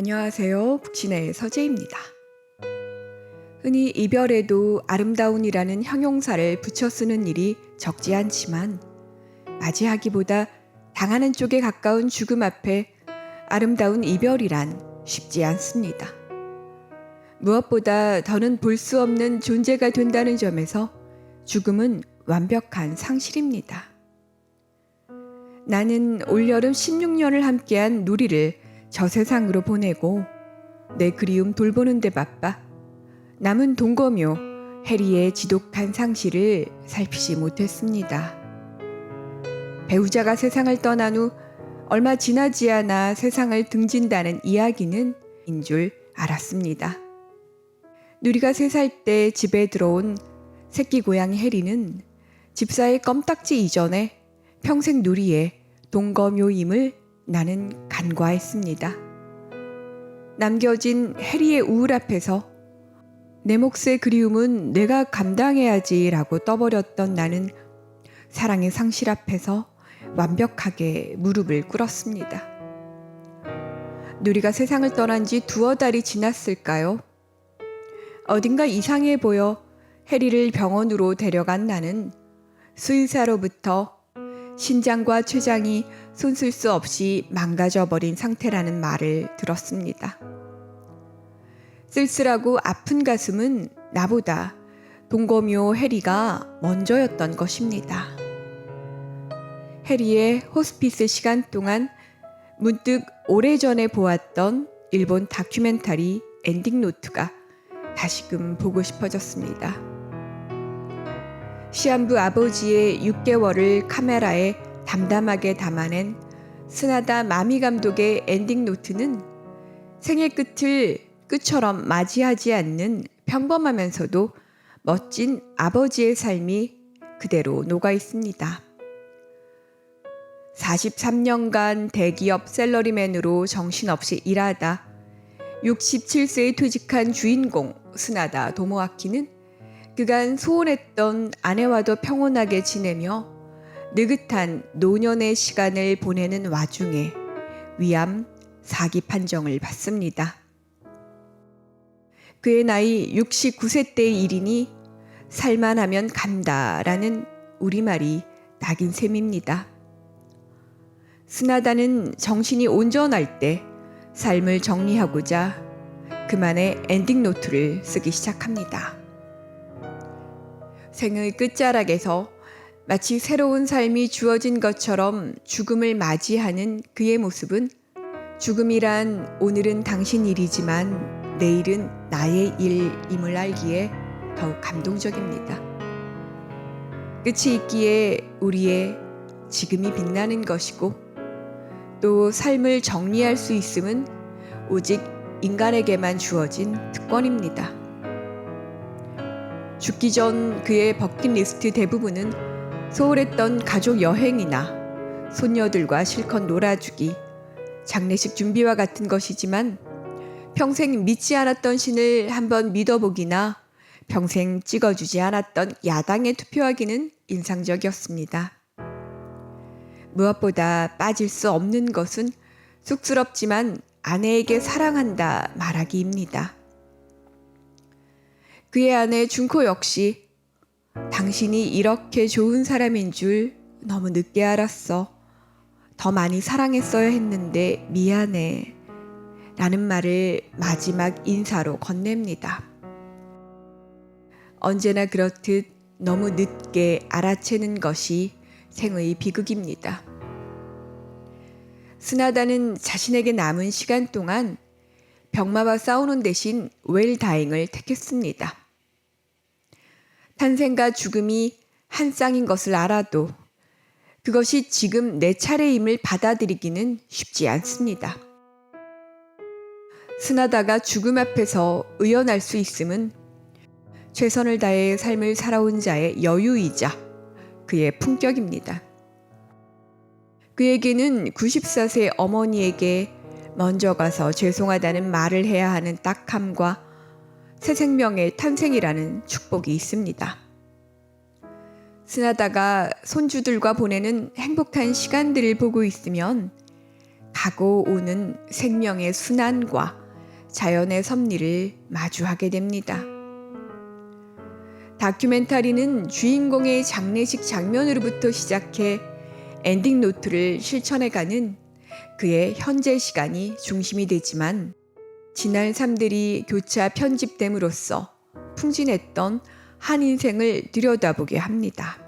안녕하세요. 북신의 서재입니다. 흔히 이별에도 아름다운이라는 형용사를 붙여 쓰는 일이 적지 않지만 맞이하기보다 당하는 쪽에 가까운 죽음 앞에 아름다운 이별이란 쉽지 않습니다. 무엇보다 더는 볼 수 없는 존재가 된다는 점에서 죽음은 완벽한 상실입니다. 나는 올여름 16년을 함께한 누리를 저 세상으로 보내고 내 그리움 돌보는 데 바빠 남은 동거묘 해리의 지독한 상실을 살피지 못했습니다. 배우자가 세상을 떠난 후 얼마 지나지 않아 세상을 등진다는 이야기는 인 줄 알았습니다. 누리가 3살 때 집에 들어온 새끼 고양이 해리는 집사의 껌딱지 이전에 평생 누리의 동거묘임을 나는 간과했습니다. 남겨진 해리의 우울 앞에서 내 몫의 그리움은 내가 감당해야지 라고 떠버렸던 나는 사랑의 상실 앞에서 완벽하게 무릎을 꿇었습니다. 누리가 세상을 떠난 지 2달이 지났을까요? 어딘가 이상해 보여 해리를 병원으로 데려간 나는 수의사로부터 신장과 췌장이 손쓸 수 없이 망가져버린 상태라는 말을 들었습니다. 쓸쓸하고 아픈 가슴은 나보다 동거묘 해리가 먼저였던 것입니다. 해리의 호스피스 시간 동안 문득 오래전에 보았던 일본 다큐멘터리 엔딩 노트가 다시금 보고 싶어졌습니다. 시한부 아버지의 6개월을 카메라에 담담하게 담아낸 스나다 마미 감독의 엔딩 노트는 생의 끝을 끝처럼 맞이하지 않는 평범하면서도 멋진 아버지의 삶이 그대로 녹아 있습니다. 43년간 대기업 샐러리맨으로 정신없이 일하다 67세에 퇴직한 주인공 스나다 도모아키는 그간 소원했던 아내와도 평온하게 지내며 느긋한 노년의 시간을 보내는 와중에 위암 4기 판정을 받습니다. 그의 나이 69세 때의 일이니 살만하면 간다라는 우리말이 낙인 셈입니다. 스나다는 정신이 온전할 때 삶을 정리하고자 그만의 엔딩 노트를 쓰기 시작합니다. 생의 끝자락에서 마치 새로운 삶이 주어진 것처럼 죽음을 맞이하는 그의 모습은 죽음이란 오늘은 당신 일이지만 내일은 나의 일임을 알기에 더욱 감동적입니다. 끝이 있기에 우리의 지금이 빛나는 것이고 또 삶을 정리할 수 있음은 오직 인간에게만 주어진 특권입니다. 죽기 전 그의 버킷리스트 대부분은 소홀했던 가족 여행이나 손녀들과 실컷 놀아주기, 장례식 준비와 같은 것이지만 평생 믿지 않았던 신을 한번 믿어보기나 평생 찍어주지 않았던 야당에 투표하기는 인상적이었습니다. 무엇보다 빠질 수 없는 것은 쑥스럽지만 아내에게 사랑한다 말하기입니다. 그의 아내 준코 역시 당신이 이렇게 좋은 사람인 줄 너무 늦게 알았어. 더 많이 사랑했어야 했는데 미안해. 라는 말을 마지막 인사로 건넵니다. 언제나 그렇듯 너무 늦게 알아채는 것이 생의 비극입니다. 스나다는 자신에게 남은 시간 동안 병마와 싸우는 대신 웰다잉을 택했습니다. 탄생과 죽음이 한 쌍인 것을 알아도 그것이 지금 내 차례임을 받아들이기는 쉽지 않습니다. 스나다가 죽음 앞에서 의연할 수 있음은 최선을 다해 삶을 살아온 자의 여유이자 그의 품격입니다. 그에게는 94세 어머니에게 먼저 가서 죄송하다는 말을 해야 하는 딱함과 새 생명의 탄생이라는 축복이 있습니다. 스나다가 손주들과 보내는 행복한 시간들을 보고 있으면 가고 오는 생명의 순환과 자연의 섭리를 마주하게 됩니다. 다큐멘터리는 주인공의 장례식 장면으로부터 시작해 엔딩 노트를 실천해가는 그의 현재 시간이 중심이 되지만 지난 삶들이 교차 편집됨으로써 풍진했던 한 인생을 들여다보게 합니다.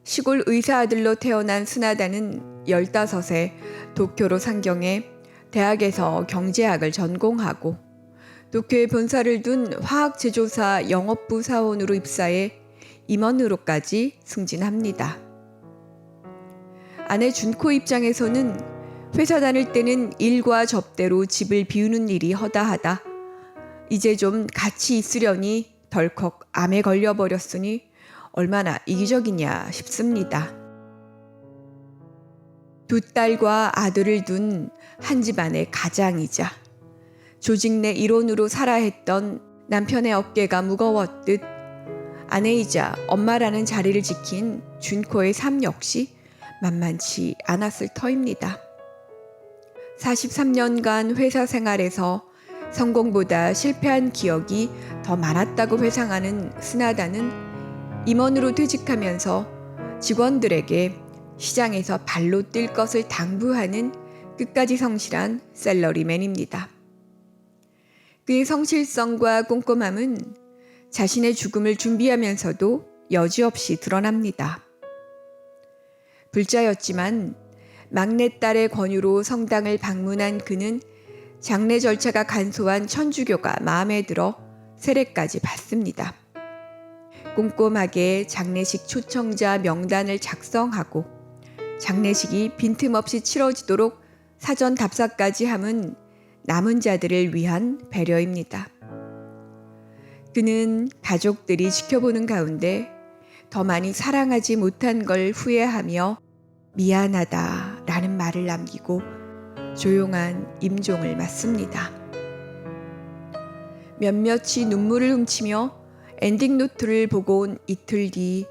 시골 의사 아들로 태어난 스나다는 15세 도쿄로 상경해 대학에서 경제학을 전공하고 도쿄에 본사를 둔 화학제조사 영업부 사원으로 입사해 임원으로까지 승진합니다. 아내 준코 입장에서는 회사 다닐 때는 일과 접대로 집을 비우는 일이 허다하다. 이제 좀 같이 있으려니 덜컥 암에 걸려버렸으니 얼마나 이기적이냐 싶습니다. 두 딸과 아들을 둔 한 집안의 가장이자 조직 내 일원으로 살아 했던 남편의 어깨가 무거웠듯 아내이자 엄마라는 자리를 지킨 준코의 삶 역시 만만치 않았을 터입니다. 43년간 회사 생활에서 성공보다 실패한 기억이 더 많았다고 회상하는 스나다는 임원으로 퇴직하면서 직원들에게 시장에서 발로 뛸 것을 당부하는 끝까지 성실한 샐러리맨입니다. 그의 성실성과 꼼꼼함은 자신의 죽음을 준비하면서도 여지없이 드러납니다. 불자였지만 막내딸의 권유로 성당을 방문한 그는 장례 절차가 간소한 천주교가 마음에 들어 세례까지 받습니다. 꼼꼼하게 장례식 초청자 명단을 작성하고 장례식이 빈틈없이 치러지도록 사전 답사까지 함은 남은 자들을 위한 배려입니다. 그는 가족들이 지켜보는 가운데 더 많이 사랑하지 못한 걸 후회하며 미안하다라는 말을 남기고 조용한 임종을 맞습니다. 몇몇이 눈물을 훔치며 엔딩 노트를 보고 온 이틀 뒤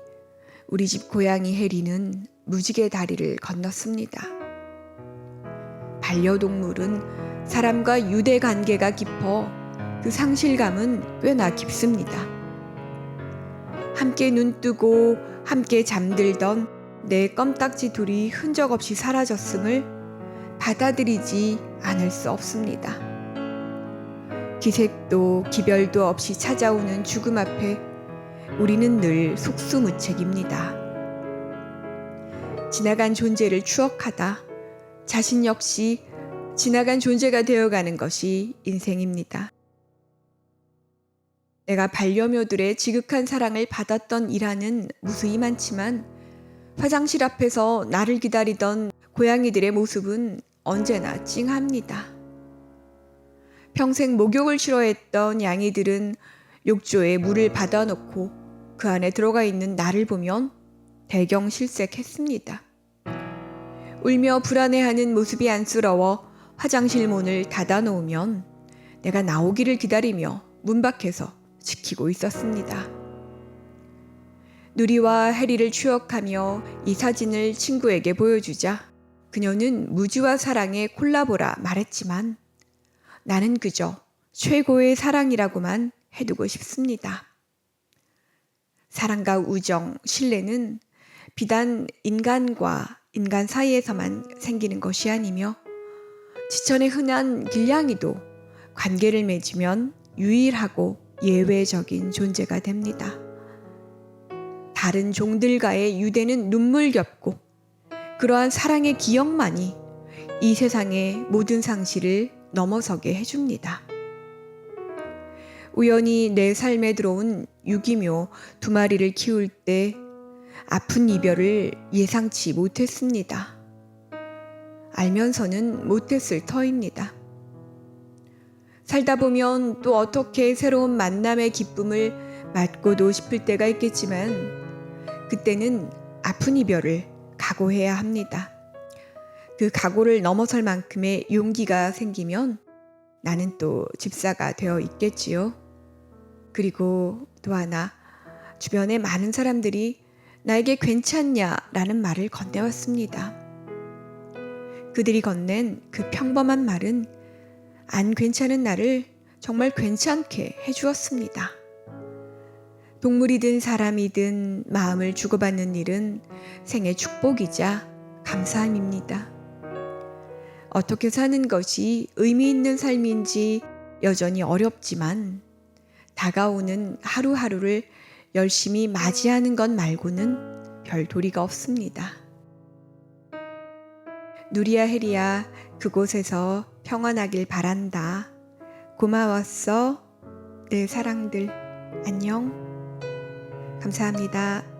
우리 집 고양이 해리는 무지개 다리를 건넜습니다. 반려동물은 사람과 유대 관계가 깊어 그 상실감은 꽤나 깊습니다. 함께 눈뜨고 함께 잠들던 내 껌딱지 둘이 흔적 없이 사라졌음을 받아들이지 않을 수 없습니다. 기색도 기별도 없이 찾아오는 죽음 앞에 우리는 늘 속수무책입니다. 지나간 존재를 추억하다 자신 역시 지나간 존재가 되어가는 것이 인생입니다. 내가 반려묘들의 지극한 사랑을 받았던 일화는 무수히 많지만 화장실 앞에서 나를 기다리던 고양이들의 모습은 언제나 찡합니다. 평생 목욕을 싫어했던 양이들은 욕조에 물을 받아놓고 그 안에 들어가 있는 나를 보면 대경실색했습니다. 울며 불안해하는 모습이 안쓰러워 화장실 문을 닫아놓으면 내가 나오기를 기다리며 문 밖에서 지키고 있었습니다. 누리와 해리를 추억하며 이 사진을 친구에게 보여주자 그녀는 무지와 사랑의 콜라보라 말했지만 나는 그저 최고의 사랑이라고만 해두고 싶습니다. 사랑과 우정, 신뢰는 비단 인간과 인간 사이에서만 생기는 것이 아니며 지천에 흔한 길냥이도 관계를 맺으면 유일하고 예외적인 존재가 됩니다. 다른 종들과의 유대는 눈물겹고 그러한 사랑의 기억만이 이 세상의 모든 상실을 넘어서게 해줍니다. 우연히 내 삶에 들어온 유기묘 2마리를 키울 때 아픈 이별을 예상치 못했습니다. 알면서는 못했을 터입니다. 살다 보면 또 어떻게 새로운 만남의 기쁨을 맛고도 싶을 때가 있겠지만 그때는 아픈 이별을 각오해야 합니다. 그 각오를 넘어설 만큼의 용기가 생기면 나는 또 집사가 되어 있겠지요. 그리고 또 하나, 주변의 많은 사람들이 나에게 괜찮냐라는 말을 건네왔습니다. 그들이 건넨 그 평범한 말은 안 괜찮은 나를 정말 괜찮게 해주었습니다. 동물이든 사람이든 마음을 주고받는 일은 생의 축복이자 감사함입니다. 어떻게 사는 것이 의미 있는 삶인지 여전히 어렵지만 다가오는 하루하루를 열심히 맞이하는 것 말고는 별 도리가 없습니다. 누리야 해리야, 그곳에서 평안하길 바란다. 고마웠어. 내 사랑들. 안녕. 감사합니다.